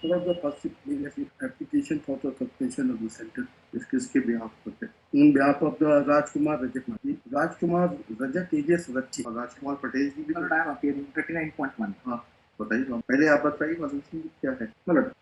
was the first application for the suspension of the sentence. किसके behalf पर थे? On behalf of the Rajkumar Rajat. Rajkumar Rajat alias Rachi और राजकुमार पटेल जी भी। I am appearing 39.1. हाँ बताइए, पहले आप बताइए मतलब क्या है? मतलब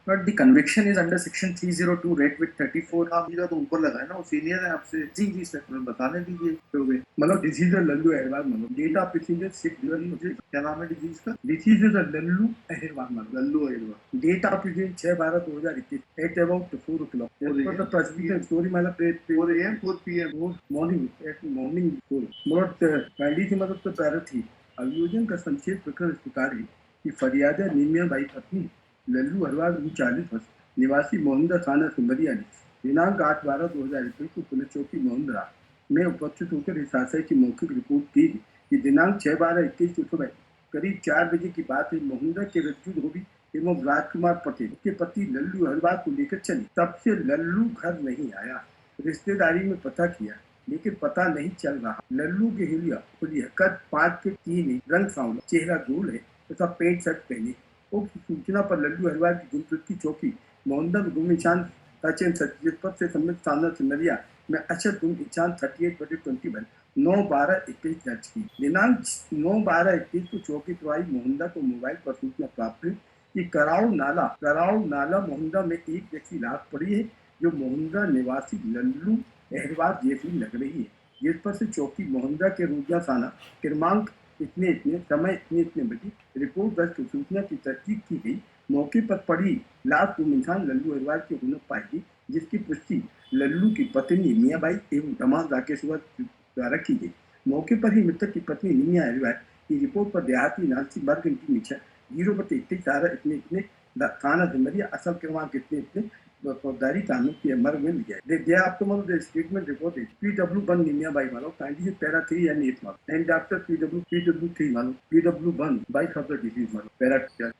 But the conviction is under section 302 rate with 34. आप तो ऊपर लगा है ना, वो सीनियर है आपसे। जी जी सर, बताने दीजिए। तो मतलब डिजीज है लल्लू अहरवार, मतलब डेट ऑफ प्रोसीजर 6 मुझे क्या नाम है डिजीज का? डिजीज इज लल्लू अहरवार, मतलब Lallu Ahirwar. Date of procedure 6/12/2021 at about 4 o'clock. For the prosecution story मतलब 4 AM 4 PM morning eight morning 4 मतलब पहली थी मतलब तो पैरा थी। अभियोजन का संक्षेप प्रकरण इस प्रकार है कि फरियादा निमिया बाई पत्नी लल्लू अहरवार 40 वर्ष निवासी मोहम्मदा थाना सिमरिया ने दिनांक 8/12/2021 को पुलिस चौकी मोहम्मदा में उपस्थित होकर इस आशय की मौखिक रिपोर्ट दी कि दिनांक 6/12/21 को सुबह करीब 4 बजे की बात है। मोहम्मदा के रज्जू धोबी एवं राजकुमार पटेल के पति लल्लू अहरवार को लेकर चली। तब से लल्लू घर नहीं आया। रिश्तेदारी में पता किया लेकिन पता नहीं चल रहा। लल्लू के हुलिया कद 5 फीट 3 इंच, रंग सांवला, चेहरा गोल है तथा पेंट शर्ट पहने। उक्त सूचना पर लल्लू अहरवार की गुमशुदगी चौकी मोहम्मदा गुम निशान सचिन सचिव से सम्मिलित थाना सिमरिया में अशद गुम निशान 38/21 9/12/21 दर्ज की। दिनांक 9/12/21 को चौकी प्रभारी मोहम्मदा को मोबाइल पर सूचना प्राप्त हुई कि कराऊ नाला मोहम्मदा में एक व्यक्ति लाश पड़ी है जो मोहम्मदा निवासी लल्लू अहरवार जैसी लग रही है। जिस पर से चौकी मोहम्मदा के रूजा थाना क्रमांक इतने समय इतने बजे रिपोर्ट दर्ज कर सूचना की तस्दीक की गई। मौके पर पड़ी लाश को इंसान लल्लू अहरवार की हुनर पाई गई, जिसकी पुष्टि लल्लू की पत्नी मियाबाई एवं दामाद राकेश द्वारा की गई। मौके पर ही मृतक की पत्नी निमिया अहरवार की रिपोर्ट पर देहाती नालसी वर्ग इनकी नीचा 0/21 इतने थाना सिमरिया असल क्रमांक इतने फौजदारी कानून की अमर में लिया है। They have to the statement reported PW1 निमिया बाई मानो 90 पैरा 3 and 8 मानो and after PW3 मानो PW1 bike of the disease मानो पैरा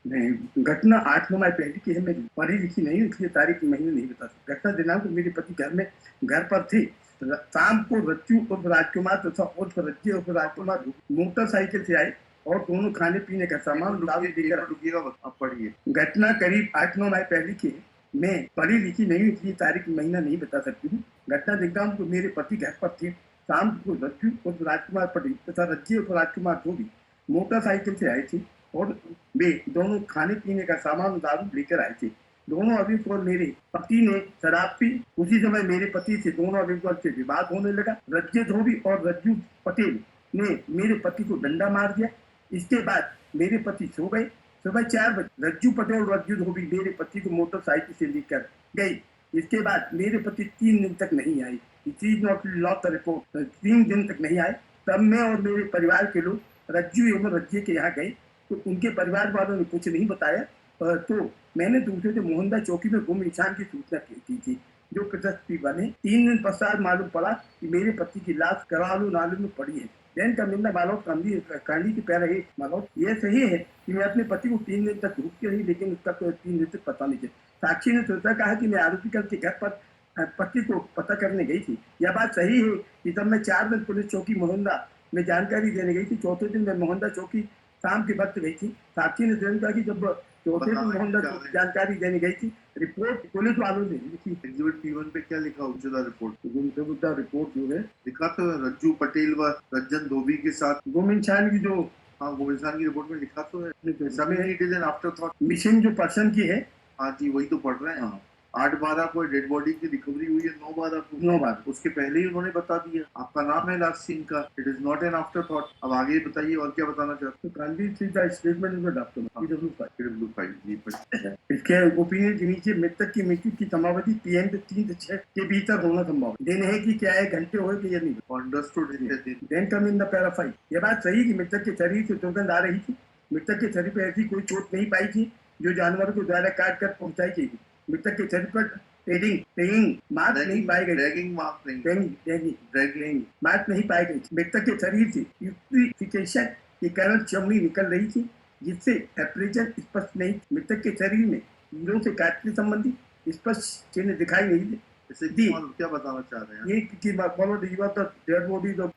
नहीं। घटना 8/9 पहले की है। मैं पढ़ी लिखी नहीं इसलिए तारीख महीने नहीं बता सकता। घटना दिनांक को मेरे पति घर पर थे। शाम को रज्जू उर्फ राजकुमार तथा उर्फ रज्जी उर्फ राजकुमार मोटरसाइकिल से आए और दोनों खाने पीने का सामान पढ़िए। घटना करीब 8/9 माह पहले की है। मैं पढ़ी लिखी नहीं इसलिए तारीख महीना नहीं बता सकती हूँ। घटना दिनांक को मेरे पति घर पर थे। शाम को रज्जू उर्फ राजकुमार पटेल तथा रज्जी उर्फ राजकुमार धोबी मोटरसाइकिल से आए थे और वे दोनों खाने पीने का सामान दारू लेकर आए थे। दोनों अभियुक्त और मेरे पति ने शराब पी। उसी समय मेरे पति से दोनों अभियुक्त से विवाद होने लगा। रज्जे धोबी और रज्जू पटेल ने मेरे पति को डंडा मार दिया। इसके बाद मेरे पति सो गए। सुबह 4 बजे रज्जू पटेल और रज्जू धोबी मेरे पति को मोटरसाइकिल से लेकर गई। इसके बाद मेरे पति 3 दिन तक नहीं आए। रिपोर्ट 3 दिन तक नहीं आए। तब मैं और मेरे परिवार के लोग रज्जू एवं रज्जे के यहाँ गए तो उनके परिवार वालों ने कुछ नहीं बताया। तो मैंने दूसरे से मोहम्मदा चौकी में गुम इंसान की सूचना की थी जो प्रशस्ति बने। 3 दिन पश्चात मालूम पड़ा कि मेरे पति की लाश करालू नाले में पड़ी है। जैन कमिंदा मालूम कांडी की पैर है। मालूम ये सही है कि मैं अपने पति को 3 दिन तक रुकती रही लेकिन उसका 3 दिन तक पता नहीं चला। साक्षी ने सोचा कहा कि मैं आरोपी के घर पर पति को पता करने गई थी। यह बात सही है कि तब मैं 4 दिन पुलिस चौकी मोहम्मदा में जानकारी देने गई थी। चौथे दिन मैं मोहम्मदा चौकी शाम के वक्त गई थी। साक्षी ने स्वयं कहा कि जब चौथे दिन मोहम्मदा जानकारी देने गई थी रिपोर्ट पुलिस वालों ने लिखी। एग्जिबिट P1 पे क्या लिखा उच्चता रिपोर्ट जो है लिखा तो रज्जू पटेल व रंजन धोबी के साथ गुम इंसान की जो गुम इंसान की रिपोर्ट में लिखा तो है। समय it is an after thought missing जो पर्सन की है। हाँ जी वही तो पढ़ रहे हैं। हाँ 8/12 को डेड बॉडी की रिकवरी हुई है। 9/12 उसके पहले ही उन्होंने बता दिया। आपका नाम है लास्ट सीन का। It is not an after thought. अब आगे बताइए और क्या बताना चाहते हैं। इसके ओपिनियन के नीचे मृतक की मृत्यु की समावधि PM 3 से 6 के भीतर होना संभव है। दिन है कि क्या है घंटे हो कि नहीं। Understood. Then come in the para 5। यह बात सही कि मृतक के शरीर से दुर्गंध आ रही थी। मृतक के शरीर पर ऐसी कोई चोट नहीं पाई थी जो जानवर को द्वारा काट कर पहुंचाई गई थी। मृतक के शरीर पर टेगिंग मार्क नहीं पाई गई। मार्क नहीं पाई गई। मृतक के शरीर से यूट्रिफिकेशन के कारण चमड़ी निकल रही थी जिससे एप्रेजन स्पष्ट नहीं। मृतक के शरीर में कीड़ों से काटने संबंधी स्पष्ट चिन्ह दिखाई नहीं दे। क्या बताना चाह रहे हैं ये कि dead body the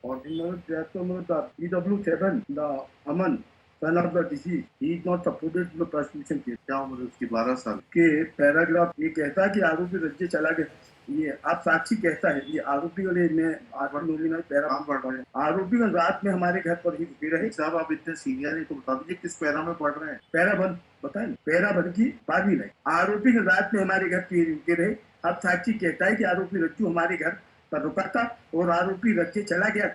PW7 the Aman son of the deceased, he is not supported to the prosecution case. क्या उम्र उसकी? 12 साल के पैराग्राफ ये कहता है कि आरोपी रज्जे चला गया, ये आप साक्षी कहता है, ये आरोपी वाले में नॉमिनल पैरा पढ़ रहे हैं। आरोपी का रात में हमारे घर पर ही रुके रहे। साहब आप इतने सीनियर हैं तो बता दीजिए किस पैरा में पढ़ रहे हैं? पैरा भर बताए, पैरा भर की 12वीं लाइन। आरोपी का रात में हमारे घर पर रुके रहे। अब साक्षी कहता है कि आरोपी रज्जू हमारे घर पर रुका था और आरोपी रज्जे चला गया।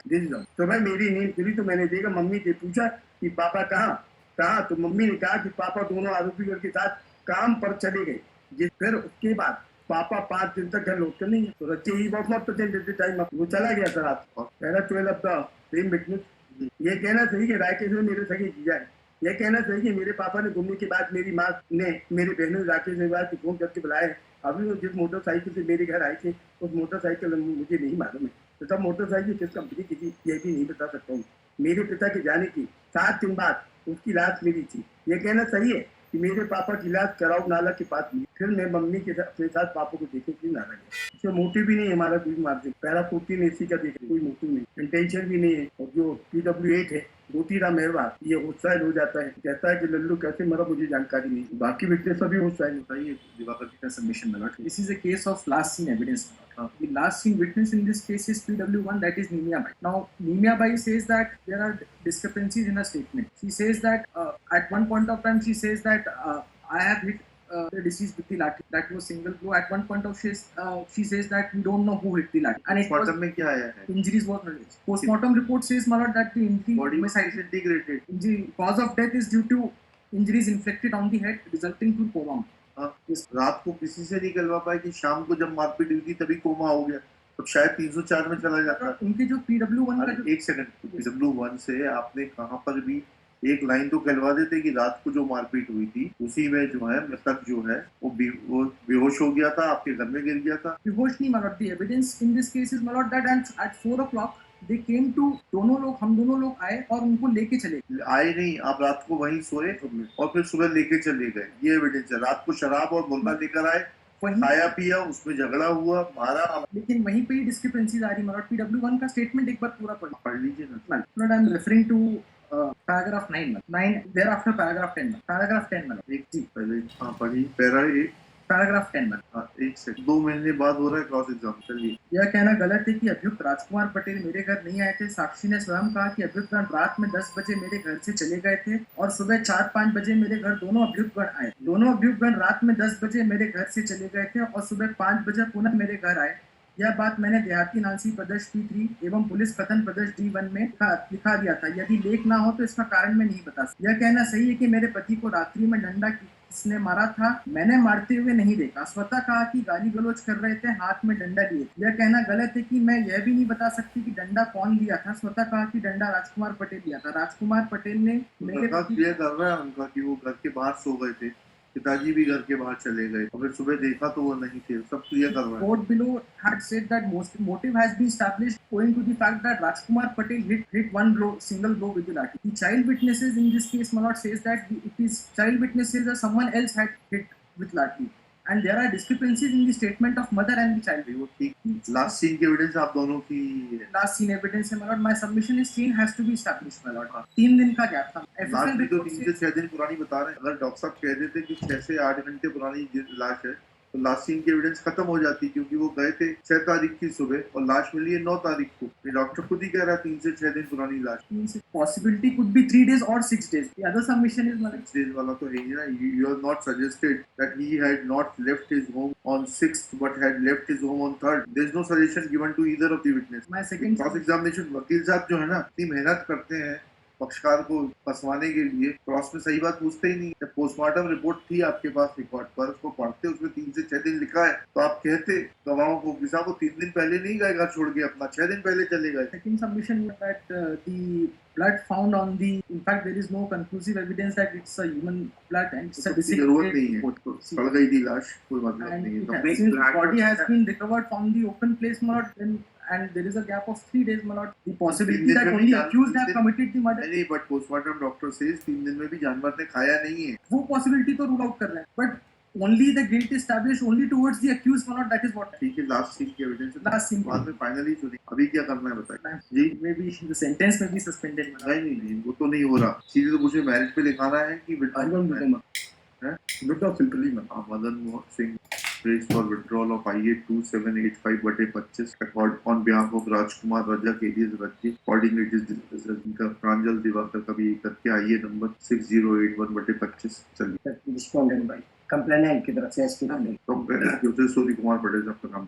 तो मैं मेरी नींद खुली तो मैंने देखा, मम्मी से पूछा कि पापा कहा तो मम्मी ने कहा कि पापा दोनों आरोपियों के साथ काम पर चले गए। फिर उसके बाद पापा 5 दिन तक घर लौटते नहीं है, तो रच्चे ही बहुत मत टाइम वो चला गया सर। आप पहला 12 ऑफ द सेम विटनेस। ये कहना सही कि राकेश में मेरे सगे जीजा है। यह कहना सही कि मेरे पापा ने घूमने के बाद मेरी माँ ने मेरे बहनों राकेश ने की फोन करके बुलाया है। अभी वो जिस मोटरसाइकिल से मेरे घर आए थे उस मोटरसाइकिल मुझे नहीं मालूम है, तो तब मोटरसाइकिल किस कंपनी की थी ये भी नहीं बता सकता हूँ। मेरे पिता के जाने की 7 दिन बाद उसकी लाश मिली थी। ये कहना सही है कि मेरे पापा की लाश कराव नाला के पास मिली। फिर मैं मम्मी के अपने साथ पापा को देखे कि नाला गया। इसमें मोटिव भी नहीं है हमारा कोई मार्जिन। पैरा 14 AC का देखे कोई मोटिव नहीं, इंटेंशन भी नहीं है। और जो PW8 है ज्योतिराम मेहरा, ये उत्साहित हो जाता है, कहता है कि लल्लू कैसे मरा मुझे जानकारी नहीं। बाकी विटनेस सभी उत्साहित होता है। दिवाकर जी का सबमिशन लगा। This is a case of last seen evidence. The last seen witness in this case is PW1, that is Nimia Bai. Now, Nimia Bai says that there are discrepancies in her statement. She says that at one point of time, she says that I have hit the deceased with the lathi. That was single blow. At one point of she says that we don't know who hit the lathi. And postmortem में क्या आया है? Injuries was not. Postmortem report says my lord that the injury body was disintegrated. Injury cause of death is due to injuries inflicted on the head resulting to coma. रात को किसी से नहीं निकलवा पाए कि शाम को जब मारपीट हुई थी तभी कोमा हो गया, तो शायद 304 में चला जाता। उनके जो PW1 का एक सेकंड, PW1 से आपने कहाँ पर भी एक लाइन तो कहलवा देते कि रात को जो मारपीट हुई थी उसी में जो है मृतक जो है वो बेहोश हो गया था, आपके घर में गिर गया था। बेहोश नहीं मालूम। The evidence in this case is मालूम that at 4 o'clock they came to हम दोनों लोग आए और उनको लेके चले। आए नहीं, आप रात को वहीं सोए और फिर सुबह लेके चले गए, ये एविडेंस है। रात को शराब और मुर्गा लेकर आए, खाया पिया, उसमें झगड़ा हुआ, मारा। लेकिन वहीं पे ही डिस्क्रिपेंसीज आ रही। मतलब PW1 का स्टेटमेंट एक बार पूरा पढ़ लीजिए ना। I am referring to paragraph 9 thereafter paragraph 10 जी पहले पढ़िए पैराग्राफ 10 एक से 2 महीने बाद हो रहा है क्रॉस एग्जाम। चलिए। यह कहना गलत है कि अभियुक्त राजकुमार पटेल मेरे घर नहीं आए थे। साक्षी ने स्वयं कहा कि अभियुक्तगण रात में 10 बजे मेरे घर से चले गए थे और सुबह 4-5 बजे मेरे घर दोनों अभियुक्तगण आए। दोनों अभियुक्तगण रात में 10 बजे मेरे घर से चले गए थे और सुबह 5 बजे पुनः मेरे घर आए। यह बात मैंने देहाती नालसी प्रदेश P3 एवं पुलिस कथन प्रदेश D1 में लिखा दिया था। यदि लेख ना हो तो इसका कारण मैं नहीं बता सकता। यह कहना सही है कि मेरे पति को रात्रि में डंडा किसने मारा था, मैंने मारते हुए नहीं देखा। स्वतः कहा कि गाली गलौज कर रहे थे, हाथ में डंडा लिए। यह कहना गलत है कि मैं यह भी नहीं बता सकती कि डंडा कौन दिया था। स्वतः कहा कि डंडा राजकुमार पटेल दिया था। राजकुमार पटेल ने मेरे क्लियर कर रहा है उनका कि वो घर के बाहर सो गए थे, पिताजी भी घर के बाहर चले गए और फिर सुबह देखा तो वो नहीं थे। सब क्लियर कर रहा है। Court below had said that motive has been established owing to the fact that Rajkumar Patel hit one blow, single blow with the lathi. The child witnesses in this case, my lord, says that it is child witnesses that someone else had hit with lathi. And there are discrepancies in the statement of mother and the child. Last scene की evidence आप दोनों की last scene evidence है my lord. My submission is chain has to be established my lord. 3 दिन का gap था। लाश भी तो 3 से 6 दिन पुरानी बता रहे हैं। अगर डॉक्टर साहब कह देते कि 6 से 8 घंटे पुरानी लाश है तो लास्ट सीन की एविडेंस खत्म हो जाती, क्योंकि वो गए थे 6 तारीख की सुबह और लाश मिली है 9 तारीख को। डॉक्टर खुद ही कह रहा है 3 से 6 दिन पुरानी लाश। Possibility could be 3 days or 6 days. The other submission is 6 days वाला तो है ही ना। You have not suggested that he had not left his home on 6th but had left his home on 3rd. There is no suggestion given to either of the witness. My second cross examination वकील साहब जो है ना इतनी मेहनत करते हैं पक्षकार को फंसवाने के लिए, क्रॉस में सही बात पूछते ही नहीं। जब पोस्टमार्टम रिपोर्ट थी आपके पास रिकॉर्ड पर, उसको पढ़ते उसमें 3 से 6 दिन लिखा है तो आप कहते गवाहों को कि साहब वो 3 दिन पहले नहीं गए घर छोड़ के, अपना 6 दिन पहले चले गए। Second submission that the blood found on the, in fact there is no conclusive evidence that it's a human blood and it's a जरूरत नहीं है, पड़ गई थी लाश, कोई मतलब नहीं है। Since body has been recovered from the open place and there is a gap of 3 days, my lord, the possibility that only accused have committed the murder. नहीं, but postmortem doctor says 3 दिन में भी जानवर ने खाया नहीं है। वो possibility तो rule out कर रहे हैं, but only the guilt established only towards the accused or not, that is what ठीक है, लास्ट सीन की एविडेंस last scene बाद में फाइनली सुनी। अभी क्या करना है बताइए जी। maybe the sentence may be suspended. नहीं, वो तो नहीं हो रहा। सीधे तो मुझे मैरिज पे दिखाना है कि विड्रॉ सिंपली मत। Madan Mohan Singh prays for withdrawal of IA 2785/25 on behalf of Rajkumar Rajak alias Rajji, accordingly it is dismissed as इनका प्रांजल दिवाकर का भी करके आइए नंबर 6081/25 चलिए। रिस्पोंडेंट बाय कंप्लेनेंट की तरफ से एसपी तो सूर्य कुमार पटेल साहब का नाम